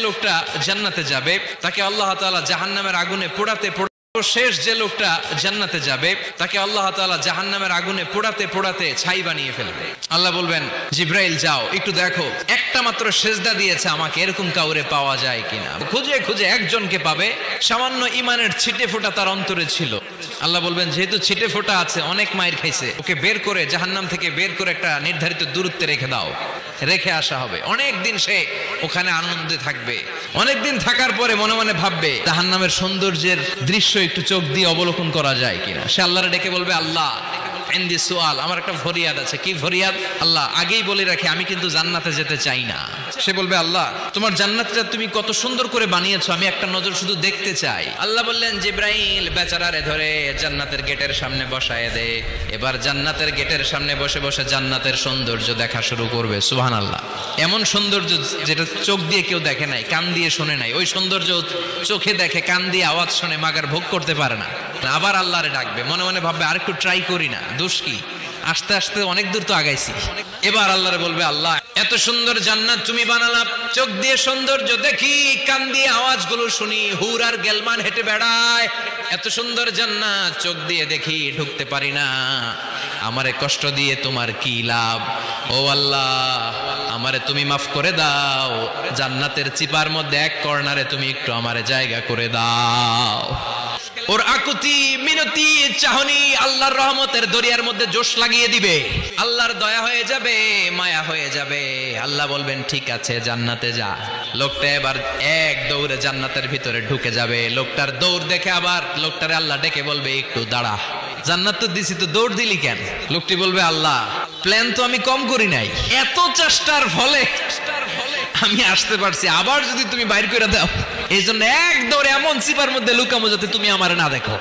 লোকটা জান্নাতে যাবে তাকে আল্লাহ তাআলা জাহান্নামের আগুনে পোড়াতে শেষ যে লোকটা জান্নাতে যাবে তাকে আল্লাহ তাআলা জাহান্নামের আগুনে পোড়াতে পোড়াতে ছাই বানিয়ে ফেলবে। আল্লাহ বলবেন, জিব্রাইল যাও একটু দেখো একটা মাত্র সেজদা দিয়েছে আমাকে, এরকম কাউরে পাওয়া যায় কিনা। খুঁজে খুঁজে একজনকে পাবে, সামান্য ইমানের ছিটে ফোঁটা তার অন্তরে ছিল। আল্লাহ বলবেন, যেহেতু ছিটে ফোঁটা আছে, অনেক মায়ের খাইছে, ওকে বের করে জাহান্নাম থেকে বের করে একটা নির্ধারিত দূরত্বে রেখে দাও। রেখে আসা হবে। অনেক দিন সে ওখানে আনন্দে থাকবে। অনেক দিন থাকার পরে মনে মনে ভাববে জাহান্নামের সৌন্দর্যের দৃশ্য একটু চোখ দিয়ে অবলোকন করা যায় কিনা। সে আল্লাহরে ডেকে বলবে, আল্লাহ ইনদি সুআল, আমার একটা ফরিয়াদ আছে। কি ফরিয়াদ? আল্লাহ আগেই বলে রাখি, আমি কিন্তু জান্নাতে যেতে চাই না। সে বলবে, আল্লাহ তোমার জান্নাতটা তুমি কত সুন্দর করে বানিয়েছো, আমি একটা নজর শুধু দেখতে চাই। আল্লাহ বললেন, জিব্রাইল বেচারারে ধরে জান্নাতের গেটের সামনে বসায় দে। এবার জান্নাতের গেটের সামনে বসে বসে জান্নাতের সৌন্দর্য দেখা শুরু করবে। সুবহানাল্লাহ। এমন সৌন্দর্য যেটা চোখ দিয়ে কেউ দেখে নাই, কান দিয়ে শোনে নাই, ওই সৌন্দর্য চোখে দেখে, কান দিয়ে আওয়াজ শোনে, মাগার ভোগ করতে পারে না। আবার আল্লাহরে ডাকবে, মনে মনে ভাববে আরেকটু ট্রাই করি না, দোষ কি, আস্তে আস্তে অনেক দূর তো আগাইছি। এবার আল্লাহরে বলবে, আল্লাহ এত সুন্দর জান্নাত তুমি বানালাম, চোখ দিয়ে সৌন্দর্য দেখি, কান দিয়ে আওয়াজগুলো শুনি, হুর আর গেলমান হেঁটে বেড়ায়, এত সুন্দর জান্নাত চোখ দিয়ে দেখি, ঢুকতে পারি না। আমারে কষ্ট দিয়ে তোমার কি লাভ? ও আল্লাহ আমারে তুমি মাফ করে দাও, জান্নাতের চিপার মধ্যে এক কর্নারে তুমি একটু আমারে জায়গা করে দাও। ওর আকুতি মিনতি চাহনি আল্লাহর রহমতের দরিয়ার মধ্যে জোশ লাগিয়ে দিবে। আল্লাহর দয়া হয়ে যাবে, মায়া হয়ে যাবে। আল্লাহ বলবেন, ঠিক আছে জান্নাতে যা। লোকটা এবার এক দৌড়ে জান্নাতের ভিতরে ঢুকে যাবে। লোকটার দৌড় দেখে আবার লোকটারে আল্লাহ ডেকে বলবে, একটু দাঁড়া, জান্নাত তো দিছি, তো দৌড় দিলি কেন? লোকটি বলবে, আল্লাহ প্ল্যান তো আমি কম করি নাই, এত চেষ্টার ফলে আমি আসতে পারছি, আবার যদি তুমি বাইর করে দাও, এই জন্য এক দৌড়ে এমন চিপার মধ্যে লুকামো যাতে তুমি আমার না দেখো।